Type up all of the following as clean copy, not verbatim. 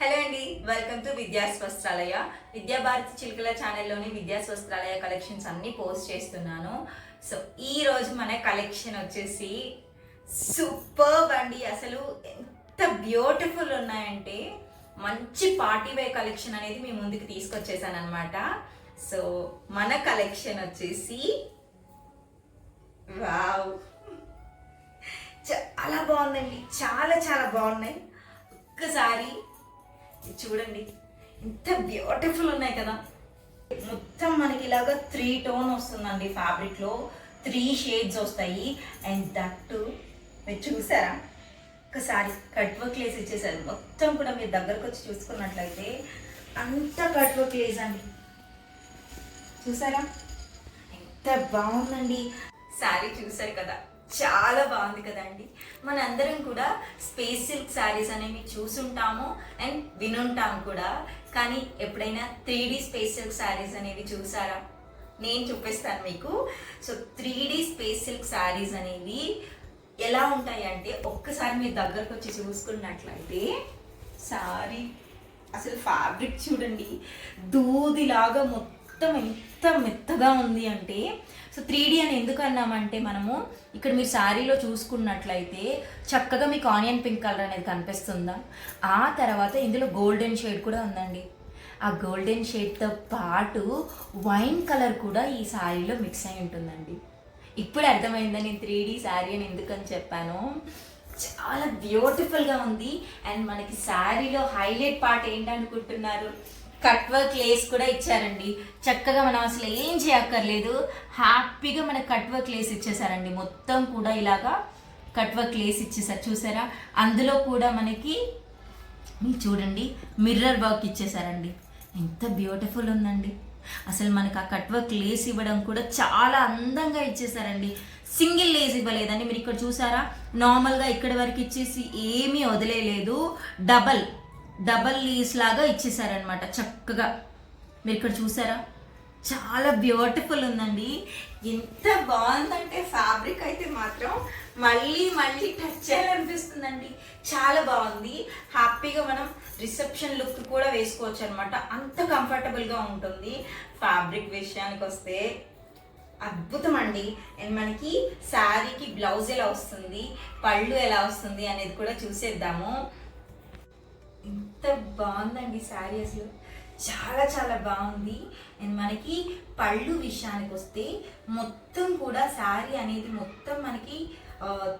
Hello అండి, welcome to Vidyas Vastralaya. Vidyabharathi Chilukala ఛానల్లోని Vidyas Vastralaya collections అన్ని పోస్ట్ చేస్తున్నాను. సో ఈ రోజు మన కలెక్షన్ వచ్చేసి సూపర్బ్ అండి. అసలు ఎంత బ్యూటిఫుల్ ఉన్నాయంటే మంచి పార్టీ వేర్ కలెక్షన్ అనేది మీ ముందుకు తీసుకొచ్చేసాను అనమాట. సో మన కలెక్షన్ వచ్చేసి వావ్, చాలా బాగుందండి. చాలా చాలా బాగున్నాయి. ఒక్కసారి చూడండి, ఎంత బ్యూటిఫుల్ ఉన్నాయి కదా. మొత్తం మనకి ఇలాగా 3 టోన్ వస్తుందండి. ఫ్యాబ్రిక్ లో 3 షేడ్స్ వస్తాయి. అండ్ దట్టు మీరు చూసారా, ఒకసారి కట్ వర్క్ లేస్ ఇచ్చేసారు. మొత్తం కూడా మీరు దగ్గరకు వచ్చి చూసుకున్నట్లయితే అంత కట్ వర్క్ లేస్ అండి. చూసారా ఎంత బాగుందండి. శారీ చూసారు కదా, చాలా బాగుంది కదండి. మనందరం కూడా స్పేస్ సిల్క్ శారీస్ అనేవి చూసుంటాము అండ్ వినుంటాము కూడా. కానీ ఎప్పుడైనా 3D స్పేస్ సిల్క్ శారీస్ అనేవి చూసారా? నేను చూపిస్తాను మీకు. So 3D space silk saris అనేవి ఎలా ఉంటాయి అంటే, ఒక్కసారి మీరు దగ్గరకు వచ్చి చూసుకున్నట్లయితే శారీ అసలు ఫ్యాబ్రిక్ చూడండి, దూదిలాగా మొత్తం ఎంత మెత్తగా ఉంది అంటే. సో 3D అని ఎందుకు అన్నామంటే, మనము ఇక్కడ మీరు శారీలో చూసుకున్నట్లయితే చక్కగా మీకు ఆనియన్ పింక్ కలర్ అనేది కనిపిస్తుందా. ఆ తర్వాత ఇందులో గోల్డెన్ షేడ్ కూడా ఉందండి. ఆ గోల్డెన్ షేడ్తో పాటు వైన్ కలర్ కూడా ఈ శారీలో మిక్స్ అయి ఉంటుందండి. ఇప్పుడు అర్థమైందని 3D శారీ అని ఎందుకని చెప్పాను. చాలా బ్యూటిఫుల్గా ఉంది. అండ్ మనకి శారీలో హైలైట్ పార్ట్ ఏంటనుకుంటున్నారు? కట్ వర్క్ లేస్ కూడా ఇచ్చారండి. చక్కగా మనం అసలు ఏం చేయక్కర్లేదు, హ్యాపీగా మనకు కట్ వర్క్ లేస్ ఇచ్చేసారండి. మొత్తం కూడా ఇలాగా కట్ వర్క్ లేస్ ఇచ్చేసారు. చూసారా, అందులో కూడా మనకి మీరు చూడండి మిర్రర్ వర్క్ ఇచ్చేసారండి. ఎంత బ్యూటిఫుల్ ఉందండి. అసలు మనకు ఆ కట్ వర్క్ లేస్ ఇవ్వడం కూడా చాలా అందంగా ఇచ్చేసారండి. సింగిల్ లేస్ ఇవ్వలేదండి. మీరు ఇక్కడ చూసారా, నార్మల్గా ఇక్కడ వరకు ఇచ్చేసి ఏమీ వదిలేదు, డబల్ లీవ్స్ లాగా ఇచ్చేసారనమాట. చక్కగా మీరు ఇక్కడ చూసారా, చాలా బ్యూటిఫుల్ ఉందండి. ఎంత బాగుందంటే ఫ్యాబ్రిక్ అయితే మాత్రం మళ్ళీ మళ్ళీ టచ్ చేయాలనిపిస్తుందండి. చాలా బాగుంది. హ్యాపీగా మనం రిసెప్షన్ లుక్ కూడా వేసుకోవచ్చు అనమాట. అంత కంఫర్టబుల్గా ఉంటుంది. ఫ్యాబ్రిక్ విషయానికి వస్తే అద్భుతం అండి. అండ్ మనకి శారీకి బ్లౌజ్ ఎలా వస్తుంది, పళ్ళు ఎలా వస్తుంది అనేది కూడా చూసేద్దాము. ఎంత బాగుందండి శారీ, అసలు చాలా చాలా బాగుంది. అండ్ మనకి పళ్ళు విషయానికి వస్తే మొత్తం కూడా శారీ అనేది మొత్తం మనకి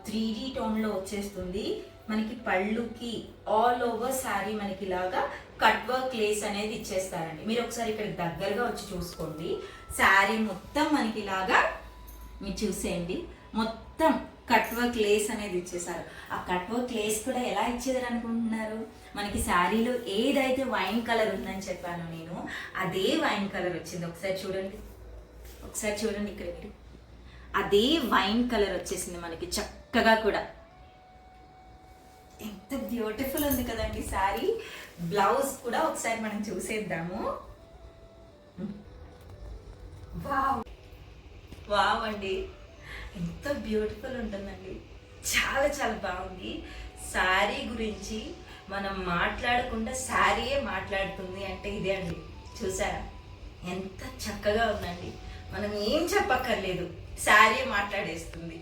3D టోన్లో వచ్చేస్తుంది. మనకి పళ్ళుకి ఆల్ ఓవర్ శారీ మనకి ఇలాగా కట్ వర్క్ లేస్ అనేది ఇచ్చేస్తారండి. మీరు ఒకసారి ఇక్కడ దగ్గరగా వచ్చి చూసుకోండి. శారీ మొత్తం మనకి ఇలాగా మీరు చూసేయండి, మొత్తం కట్ వర్క్ లేస్ అనేది ఇచ్చేసారు. ఆ కట్ వర్క్ లేస్ కూడా ఎలా ఇచ్చేదారు అనుకుంటున్నారు? మనకి శారీలో ఏదైతే వైన్ కలర్ ఉందని చెప్పాను నేను, అదే వైన్ కలర్ వచ్చింది. ఒకసారి చూడండి ఇక్కడ మీరు, అదే వైన్ కలర్ వచ్చేసింది మనకి చక్కగా కూడా. ఎంత బ్యూటిఫుల్ ఉంది కదండి శారీ. బ్లౌజ్ కూడా ఒకసారి మనం చూసేద్దాము. వావ్ అండి, ఎంత బ్యూటిఫుల్ ఉంటుందండి. చాలా చాలా బాగుంది. శారీ గురించి మనం మాట్లాడకుండా శారీయే మాట్లాడుతుంది అంటే ఇదే అండి. చూసారా ఎంత చక్కగా ఉందండి. మనం ఏం చెప్పక్కర్లేదు, శారీ మాట్లాడేస్తుంది.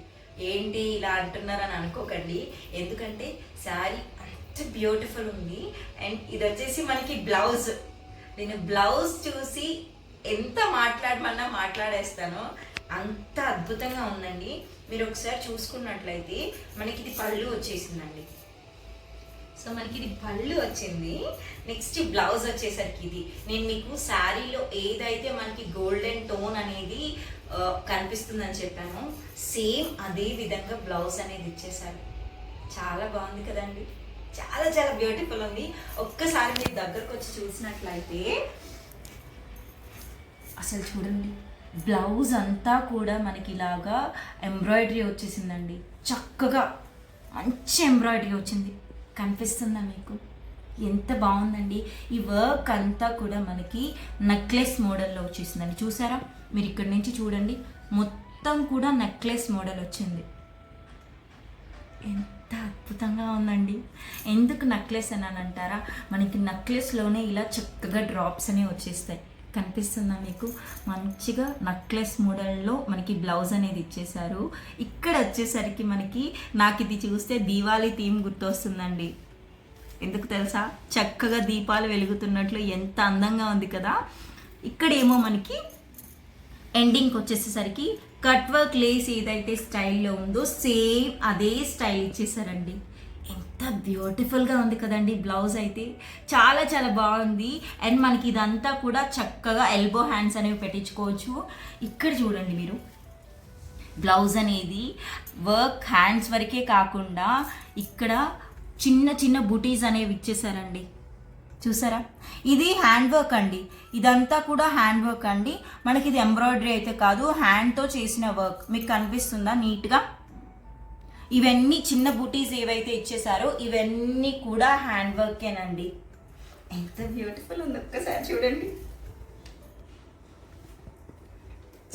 ఏంటి ఇలా అంటున్నారని అనుకోకండి, ఎందుకంటే శారీ అంత బ్యూటిఫుల్ ఉంది. అండ్ ఇది వచ్చేసి మనకి బ్లౌజ్. నేను బ్లౌజ్ చూసి ఎంత మాట్లాడమన్నా మాట్లాడేస్తాను, అంత అద్భుతంగా ఉందండి. మీరు ఒకసారి చూసుకున్నట్లయితే మనకి ఇది పళ్ళు వచ్చేసిందండి. సో మనకి ఇది పళ్ళు వచ్చింది. నెక్స్ట్ బ్లౌజ్ వచ్చేసరికి ఇది నేను మీకు శారీలో ఏదైతే మనకి గోల్డెన్ టోన్ అనేది కనిపిస్తుందని చెప్పాను, సేమ్ అదే విధంగా బ్లౌజ్ అనేది ఇచ్చేసారు. చాలా బాగుంది కదండి. చాలా చాలా బ్యూటిఫుల్ ఉంది. ఒక్కసారి మీరు దగ్గరకు వచ్చి చూసినట్లయితే అసలు చూడండి, బ్లౌజ్ అంతా కూడా మనకి ఇలాగా ఎంబ్రాయిడరీ వచ్చేసిందండి. చక్కగా మంచి ఎంబ్రాయిడరీ వచ్చింది. కనిపిస్తుందా మీకు? ఎంత బాగుందండి. ఈ వర్క్ అంతా కూడా మనకి నెక్లెస్ మోడల్లో వచ్చేసిందండి. చూసారా, మీరు ఇక్కడ నుంచి చూడండి, మొత్తం కూడా నెక్లెస్ మోడల్ వచ్చింది. ఎంత అద్భుతంగా ఉందండి. ఎందుకు నెక్లెస్ అని అంటారా, మనకి నెక్లెస్లోనే ఇలా చక్కగా డ్రాప్స్ అనేవి వచ్చేస్తాయి. కనిపిస్తుందా మీకు? మంచిగా నెక్లెస్ మోడల్లో మనకి బ్లౌజ్ అనేది ఇచ్చేసారు. ఇక్కడ వచ్చేసరికి మనకి నాకు ఇది చూస్తే దీవాళీ థీమ్ గుర్తొస్తుందండి. ఎందుకు తెలుసా, చక్కగా దీపాలు వెలుగుతున్నట్లు ఎంత అందంగా ఉంది కదా. ఇక్కడేమో మనకి ఎండింగ్కి వచ్చేసేసరికి కట్ వర్క్ లేస్ ఏదైతే స్టైల్లో ఉందో సేమ్ అదే స్టైల్ ఇచ్చేసారండి. ఎంత బ్యూటిఫుల్గా ఉంది కదండి. బ్లౌజ్ అయితే చాలా చాలా బాగుంది. అండ్ మనకి ఇదంతా కూడా చక్కగా ఎల్బో హ్యాండ్స్ అనేవి పెట్టించుకోవచ్చు. ఇక్కడ చూడండి మీరు, బ్లౌజ్ అనేది వర్క్ హ్యాండ్స్ వరకే కాకుండా ఇక్కడ చిన్న చిన్న బుటీస్ అనేవి ఇచ్చేసారండి. చూసారా, ఇది హ్యాండ్ వర్క్ అండి. ఇదంతా కూడా హ్యాండ్ వర్క్ అండి. మనకి ఇది ఎంబ్రాయిడరీ అయితే కాదు, హ్యాండ్తో చేసిన వర్క్. మీకు కనిపిస్తుందా నీట్గా? ఇవన్నీ చిన్న బుటీస్ ఏవైతే ఇచ్చేసారో ఇవన్నీ కూడా హ్యాండ్ వర్కేనండి. ఎంత బ్యూటిఫుల్ ఉంది, ఒక్కసారి చూడండి.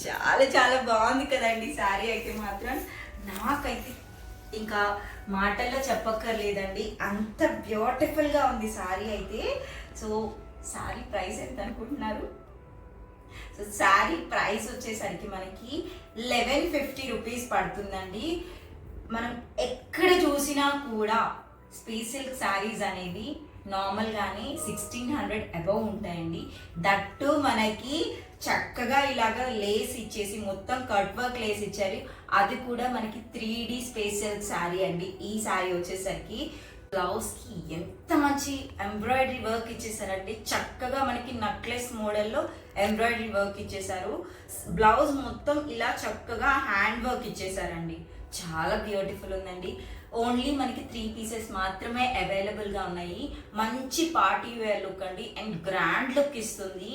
చాలా చాలా బాగుంది కదండి శారీ అయితే మాత్రం. నాకైతే ఇంకా మాటల్లో చెప్పక్కర్లేదండి, అంత బ్యూటిఫుల్గా ఉంది శారీ అయితే. సో శారీ ప్రైస్ ఎంత అనుకుంటున్నారు? సో శారీ ప్రైస్ వచ్చేసరికి మనకి 1150 రూపీస్ పడుతుందండి. మనం ఎక్కడ చూసినా కూడా స్పేస్ సిల్క్ శారీస్ అనేవి నార్మల్గానే 1600 అబవ్ ఉంటాయండి. దట్టు మనకి చక్కగా ఇలాగ లేస్ ఇచ్చేసి మొత్తం కట్ వర్క్ లేస్ ఇచ్చారు. అది కూడా మనకి 3D స్పేస్ సిల్క్ శారీ అండి. ఈ శారీ వచ్చేసరికి బ్లౌజ్కి ఎంత మంచి ఎంబ్రాయిడరీ వర్క్ ఇచ్చేసారండి. చక్కగా మనకి నెక్లెస్ మోడల్లో ఎంబ్రాయిడరీ వర్క్ ఇచ్చేసారు. బ్లౌజ్ మొత్తం ఇలా చక్కగా హ్యాండ్ వర్క్ ఇచ్చేసారండి. చాలా బ్యూటిఫుల్ ఉందండి. ఓన్లీ మనకి 3 పీసెస్ మాత్రమే అవైలబుల్గా ఉన్నాయి. మంచి పార్టీ వేర్ లుక్ అండి. అండ్ గ్రాండ్ లుక్ ఇస్తుంది.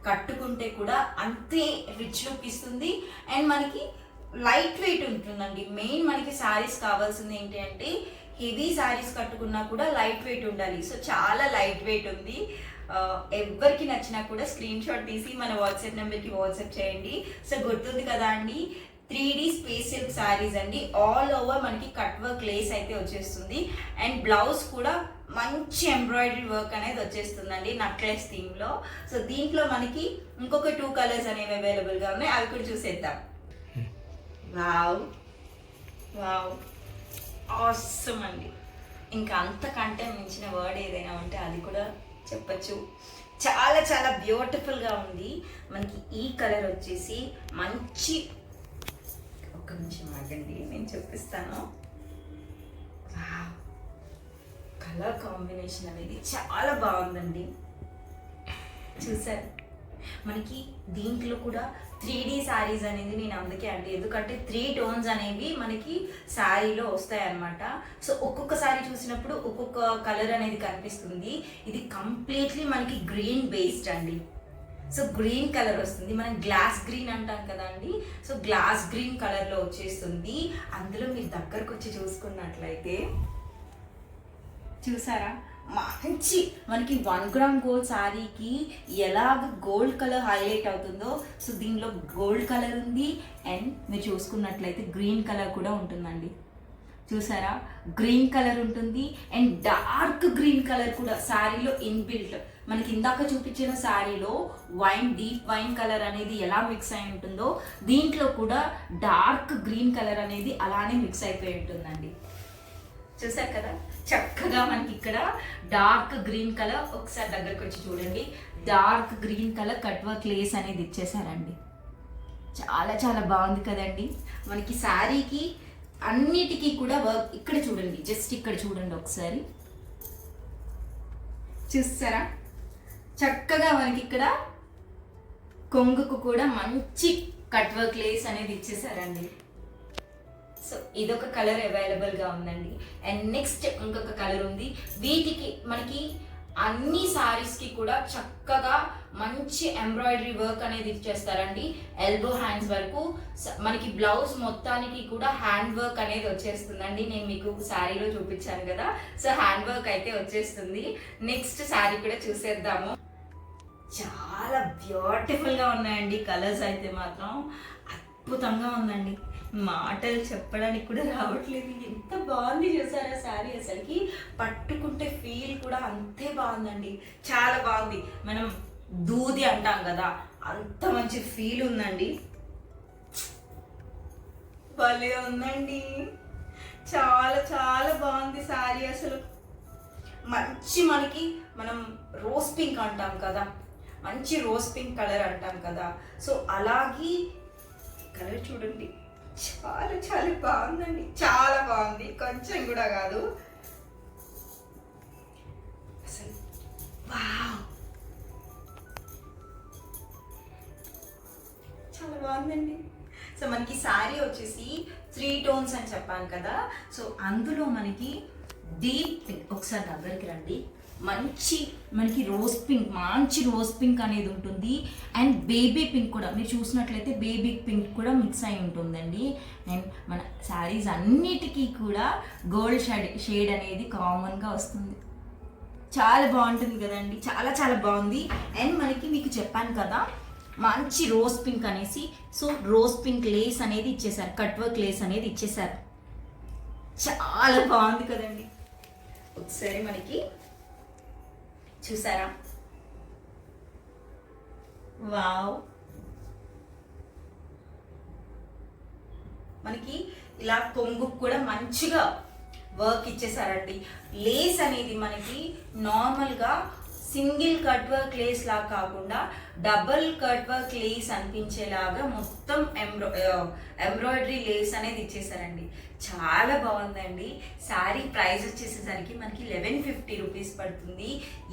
కట్టుకుంటే కూడా అంతే రిచ్ లుక్ ఇస్తుంది. అండ్ మనకి లైట్ వెయిట్ ఉంటుందండి. మెయిన్ మనకి శారీస్ కావాల్సింది ఏంటి అంటే హెవీ శారీస్ కట్టుకున్నా కూడా లైట్ వెయిట్ ఉండాలి. సో చాలా లైట్ వెయిట్ ఉంది. ఎవరికి నచ్చినా కూడా స్క్రీన్ షాట్ తీసి మన వాట్సాప్ నెంబర్కి వాట్సాప్ చేయండి. సో గుర్తుంది కదా అండి, 3D స్పేస్ సిల్క్ శారీస్ అండి. ఆల్ ఓవర్ మనకి కట్ వర్క్ లేస్ అయితే వచ్చేస్తుంది. అండ్ బ్లౌజ్ కూడా మంచి ఎంబ్రాయిడరీ వర్క్ అనేది వచ్చేస్తుందండి నెక్లెస్ థీమ్లో. సో దీంట్లో మనకి ఇంకొక 2 కలర్స్ అనేవి అవైలబుల్గా ఉన్నాయి. అవి కూడా చూసేద్దాం. వావ్ వావ్, ఆసమ్ అండి. ఇంకా అంతకంటే మించిన వర్డ్ ఏదైనా ఉంటే అది కూడా చెప్పచ్చు. చాలా చాలా బ్యూటిఫుల్గా ఉంది. మనకి ఈ కలర్ వచ్చేసి మంచి, ఒక్క నిమిషం ఆగండి నేను చూపిస్తాను. కలర్ కాంబినేషన్ అనేది చాలా బాగుందండి. చూసారు, మనకి దీంట్లో కూడా 3D శారీస్ అనేది నేను అందుకే అండి, ఎందుకంటే 3 టోన్స్ అనేవి మనకి శారీలో వస్తాయి అన్నమాట. సో ఒక్కొక్క శారీ చూసినప్పుడు ఒక్కొక్క కలర్ అనేది కనిపిస్తుంది. ఇది కంప్లీట్లీ మనకి గ్రీన్ బేస్డ్ అండి. సో గ్రీన్ కలర్ వస్తుంది. మనం గ్లాస్ గ్రీన్ అంటాం కదా అండి. సో గ్లాస్ గ్రీన్ కలర్లో వచ్చేస్తుంది. అందులో మీరు దగ్గరకు వచ్చి చూసుకున్నట్లయితే చూసారా, మంచి మనకి 1 గ్రామ్ గోల్డ్ శారీకి ఎలాగ గోల్డ్ కలర్ హైలైట్ అవుతుందో సో దీనిలో గోల్డ్ కలర్ ఉంది. అండ్ మీరు చూసుకున్నట్లయితే గ్రీన్ కలర్ కూడా ఉంటుందండి. చూసారా, గ్రీన్ కలర్ ఉంటుంది. అండ్ డార్క్ గ్రీన్ కలర్ కూడా శారీలో ఇన్బిల్ట్. మనకి ఇందాక చూపించిన శారీలో డీప్ వైన్ కలర్ అనేది ఎలా మిక్స్ అయి ఉంటుందో దీంట్లో కూడా డార్క్ గ్రీన్ కలర్ అనేది అలానే మిక్స్ అయిపోయి ఉంటుందండి. చూసారు కదా, చక్కగా మనకి ఇక్కడ డార్క్ గ్రీన్ కలర్, ఒకసారి దగ్గరకు వచ్చి చూడండి, dark green colour cut work Lay's అనేది ఇచ్చేసారండి. చాలా చాలా బాగుంది కదండి. మనకి శారీకి అన్నిటికీ కూడా వర్క్. ఇక్కడ చూడండి, జస్ట్ ఇక్కడ చూడండి ఒకసారి, చూస్తారా చక్కగా మనకి ఇక్కడ కొంగుకు కూడా మంచి కట్ వర్క్ లేస్ అనేది ఇచ్చేసారండి. సో ఇదొక కలర్ అవైలబుల్గా ఉందండి. అండ్ నెక్స్ట్ ఇంకొక కలర్ ఉంది. వీటికి మనకి అన్ని సారీస్కి కూడా చక్కగా మంచి ఎంబ్రాయిడరీ వర్క్ అనేది ఇచ్చేస్తారండి. ఎల్బో హ్యాండ్స్ వరకు మనకి బ్లౌజ్ మొత్తానికి కూడా హ్యాండ్ వర్క్ అనేది వచ్చేస్తుందండి. నేను మీకు శారీలో చూపించాను కదా, సో హ్యాండ్ వర్క్ అయితే వచ్చేస్తుంది. నెక్స్ట్ శారీ కూడా చూసేద్దాము. చాలా బ్యూటిఫుల్గా ఉన్నాయండి కలర్స్ అయితే మాత్రం అద్భుతంగా ఉందండి. మాటలు చెప్పడానికి కూడా రావట్లేదు. ఎంత బాగుంది చూసారా శారీ, అసలుకి పట్టుకుంటే ఫీల్ కూడా అంతే బాగుందండి, చాలా బాగుంది. మనం దూది అంటాం కదా, అంత మంచి ఫీల్ ఉందండి. భలే ఉందండి, చాలా చాలా బాగుంది శారీ. అసలు మంచి మనకి మనం రోజ్ పింక్ అంటాం కదా, మంచి రోజ్ పింక్ కలర్ అంటాం కదా, సో అలాగే కలర్ చూడండి, చాలా చాలా బాగుందండి, చాలా బాగుంది, కొంచెం కూడా కాదు అసలు. వావ్, చాలా బాగుందండి. సో మనకి శారీ వచ్చేసి 3 టోన్స్ అని చెప్పాను కదా, సో అందులో మనకి డీప్ పింక్, ఒకసారి దగ్గరికి రండి, మంచి మనకి రోజ్ పింక్, మంచి రోజ్ పింక్ అనేది ఉంటుంది. అండ్ బేబీ పింక్ కూడా మీరు చూసినట్లయితే బేబీ పింక్ కూడా మిక్స్ అయి ఉంటుందండి. అండ్ మన శారీస్ అన్నిటికీ కూడా గోల్డ్ షేడ్ అనేది కామన్గా వస్తుంది. చాలా బాగుంటుంది కదండి, చాలా చాలా బాగుంది. అండ్ మనకి మీకు చెప్పాను కదా మంచి రోజ్ పింక్ అనేసి, సో రోజ్ పింక్ లేస్ అనేది ఇచ్చేసారు, కట్ వర్క్ లేస్ అనేది ఇచ్చేసారు. చాలా బాగుంది కదండి. ఒకసారి మనకి చూసారా, వావ్, మనకి ఇలా కొంగు కూడా మంచిగా వర్క్ ఇచ్చేసారండి. లేస్ అనేది మనకి నార్మల్గా సింగిల్ కట్ వర్క్ లేస్ లాగా కాకుండా డబుల్ కట్ వర్క్ లేస్ అనిపించేలాగా మొత్తం ఎంబ్రాయిడరీ లేస్ అనేది ఇచ్చేసారండి. చాలా బాగుందండి. శారీ ప్రైస్ వచ్చేసేసరికి మనకి 1150 రూపీస్ పడుతుంది.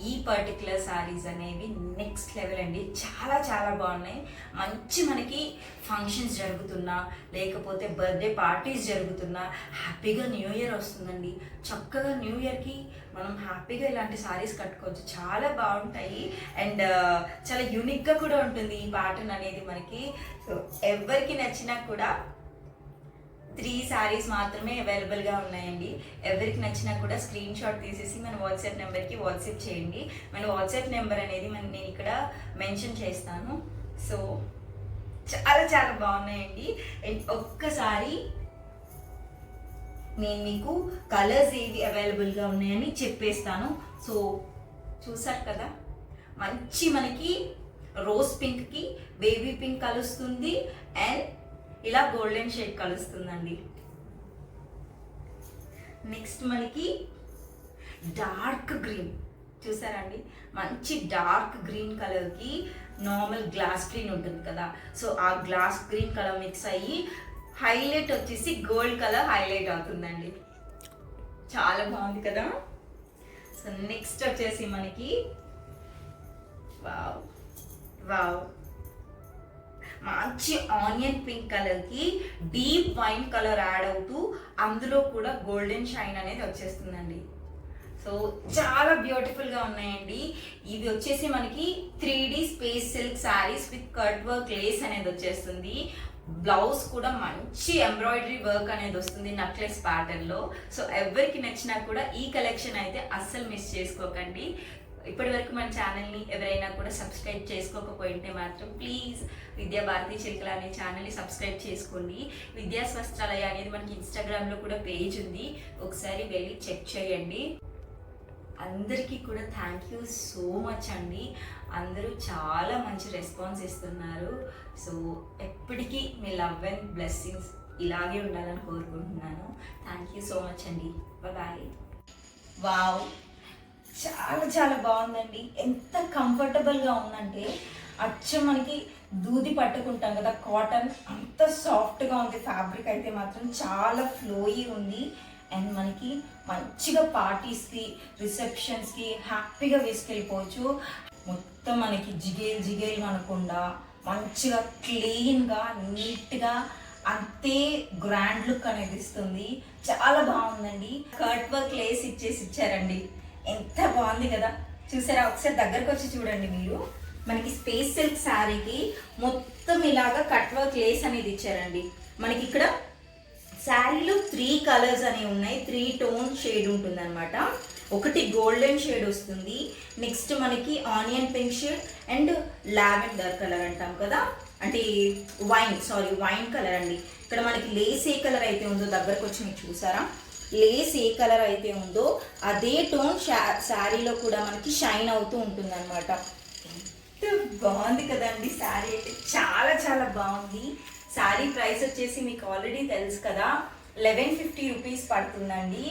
ఈ పర్టికులర్ శారీస్ అనేవి నెక్స్ట్ లెవెల్ అండి, చాలా చాలా బాగున్నాయి. మంచి మనకి ఫంక్షన్స్ జరుగుతున్నా లేకపోతే బర్త్డే పార్టీస్ జరుగుతున్నా హ్యాపీగా న్యూ ఇయర్ వస్తుందండి, చక్కగా న్యూ ఇయర్కి మనం హ్యాపీగా ఇలాంటి శారీస్ కట్టుకోవచ్చు, చాలా బాగుంటాయి. అండ్ చాలా యూనిక్గా కూడా ఉంటుంది ఈ ప్యాటర్న్ అనేది మనకి. సో ఎవరికి నచ్చినా కూడా 3 శారీస్ మాత్రమే అవైలబుల్గా ఉన్నాయండి. ఎవరికి నచ్చినా కూడా స్క్రీన్ షాట్ తీసేసి మన వాట్సాప్ నెంబర్కి వాట్సాప్ చేయండి. మన వాట్సాప్ నెంబర్ అనేది నేను ఇక్కడ మెన్షన్ చేస్తాను. సో చాలా చాలా బాగున్నాయండి. అండ్ ఒక్కసారి నేను మీకు కలర్స్ ఏవి అవైలబుల్గా ఉన్నాయని చెప్పేస్తాను. సో చూసారు కదా, మంచి మనకి రోజ్ పింక్కి బేబీ పింక్ కలుస్తుంది అండ్ ఇలా గోల్డెన్ షేడ్ కలుస్తుందండి. నెక్స్ట్ మనకి డార్క్ గ్రీన్ చూసారండి, మంచి డార్క్ గ్రీన్ కలర్కి నార్మల్ గ్లాస్ గ్రీన్ ఉంటుంది కదా, సో ఆ గ్లాస్ గ్రీన్ కలర్ మిక్స్ అయ్యి హైలైట్ వచ్చేసి గోల్డ్ కలర్ హైలైట్ అవుతుందండి. చాలా బాగుంది కదా. సో నెక్స్ట్ వచ్చేసి మనకి వావ్ వావ్, మంచి ఆనియన్ పింక్ కలర్కి డీప్ వైన్ కలర్ యాడ్ అవుతూ అందులో కూడా గోల్డెన్ షైన్ అనేది వచ్చేస్తుందండి. సో చాలా బ్యూటిఫుల్గా ఉన్నాయండి. ఇవి వచ్చేసి మనకి 3D space silk saris with cut work Lay's అనేది వచ్చేస్తుంది. బ్లౌజ్ కూడా మంచి ఎంబ్రాయిడరీ వర్క్ అనేది వస్తుంది నెక్లెస్ ప్యాటర్న్లో. సో ఎవరికి నచ్చినా కూడా ఈ కలెక్షన్ అయితే అస్సలు మిస్ చేసుకోకండి. ఇప్పటి వరకు మన ఛానల్ని ఎవరైనా కూడా సబ్స్క్రైబ్ చేసుకోకపోయింటే మాత్రం ప్లీజ్ విద్యా భారతి చిలుకల అనే ఛానల్ని సబ్స్క్రైబ్ చేసుకోండి. విద్యా స్వస్థాలయ అనేది మనకి ఇన్స్టాగ్రామ్లో కూడా పేజ్ ఉంది, ఒకసారి వెళ్ళి చెక్ చేయండి. అందరికీ కూడా థ్యాంక్ యూ సో మచ్ అండి. అందరూ చాలా మంచి రెస్పాన్స్ ఇస్తున్నారు. సో ఎప్పటికీ మీ లవ్ అండ్ బ్లెస్సింగ్స్ ఇలాగే ఉండాలని కోరుకుంటున్నాను. థ్యాంక్ యూ సో మచ్ అండి. బాయ్. వావ్, చాలా చాలా బాగుందండి. ఎంత కంఫర్టబుల్గా ఉందంటే అచ్చం మనకి దూది పట్టుకుంటాం కదా కాటన్, అంత సాఫ్ట్గా ఉంది. ఫ్యాబ్రిక్ అయితే మాత్రం చాలా ఫ్లోయీ ఉంది. అండ్ మనకి మంచిగా పార్టీస్కి రిసెప్షన్స్కి హ్యాపీగా వేసుకెళ్ళిపోవచ్చు. మొత్తం మనకి జిగేలు అనకుండా మంచిగా క్లీన్గా నీట్గా అంతే గ్రాండ్ లుక్ అనేది ఇస్తుంది. చాలా బాగుందండి. కట్ వర్క్ లేస్ ఇచ్చారండి, ఎంత బాగుంది కదా. చూసారా, ఒకసారి దగ్గరకు వచ్చి చూడండి మీరు. మనకి స్పేస్ సిల్క్ శారీకి మొత్తం ఇలాగా కట్ వర్క్ లేస్ అనేది ఇచ్చారండి. మనకి ఇక్కడ శారీలో 3 కలర్స్ అనేవి ఉన్నాయి. 3 టోన్ షేడ్ ఉంటుంది అనమాట. ఒకటి గోల్డెన్ షేడ్ వస్తుంది, నెక్స్ట్ మనకి onion pink shade and lavender colour అంటాం కదా, అంటే వైన్ కలర్ అండి. ఇక్కడ మనకి లేస్ ఏ కలర్ అయితే ఉందో దగ్గరకు వచ్చి మీకు చూసారా, లేస్ ఏ కలర్ అయితే ఉందో అదే టోన్ శారీలో కూడా మనకి షైన్ అవుతూ ఉంటుంది అనమాట. బాగుంది కదండి శారీ అయితే, చాలా చాలా బాగుంది. శారీ ప్రైస్ వచ్చేసి మీకు ఆల్రెడీ తెలుసు కదా, 1150 రూపీస్ పడుతుందండి.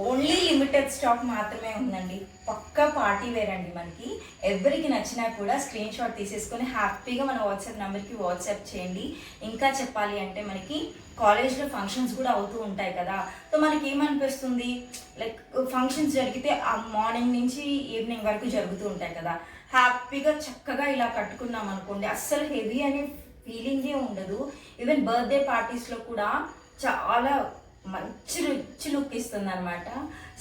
ఓన్లీ లిమిటెడ్ స్టాక్ మాత్రమే ఉందండి. పక్కా పార్టీ వేర్ అండి. మనకి ఎవరికి నచ్చినా కూడా స్క్రీన్ షాట్ తీసేసుకొని హ్యాపీగా మన వాట్సాప్ నెంబర్కి వాట్సాప్ చేయండి. ఇంకా చెప్పాలి అంటే మనకి కాలేజ్లో ఫంక్షన్స్ కూడా అవుతూ ఉంటాయి కదా, సో మనకి ఏమనిపిస్తుంది, లైక్ ఫంక్షన్స్ జరిగితే ఆ మార్నింగ్ నుంచి ఈవినింగ్ వరకు జరుగుతూ ఉంటాయి కదా, హ్యాపీగా చక్కగా ఇలా కట్టుకున్నాం అనుకోండి, అస్సలు హెవీ అనే ఫీలింగే ఉండదు. ఈవెన్ బర్త్డే పార్టీస్లో కూడా చాలా మంచి రిచ్ లుక్ ఇస్తుంది అనమాట.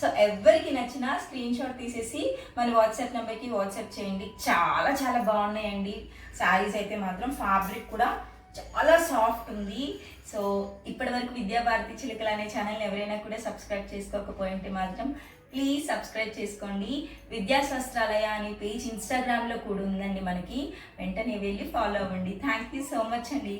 సో ఎవరికి నచ్చినా స్క్రీన్ షాట్ తీసేసి మన వాట్సాప్ నెంబర్కి వాట్సాప్ చేయండి. చాలా చాలా బాగున్నాయండి శారీస్ అయితే మాత్రం. ఫ్యాబ్రిక్ కూడా చాలా సాఫ్ట్ ఉంది. సో ఇప్పటివరకు విద్యాభారతి చిలుకలు అనే ఛానల్ ఎవరైనా కూడా సబ్స్క్రైబ్ చేసుకోకపోయింటే మాత్రం ప్లీజ్ సబ్స్క్రైబ్ చేసుకోండి. విద్యాశాస్త్రాలయ అనే పేజ్ ఇన్స్టాగ్రామ్లో కూడా ఉందండి మనకి, వెంటనే వెళ్ళి ఫాలో అవ్వండి. థ్యాంక్ యూ సో మచ్ అండి.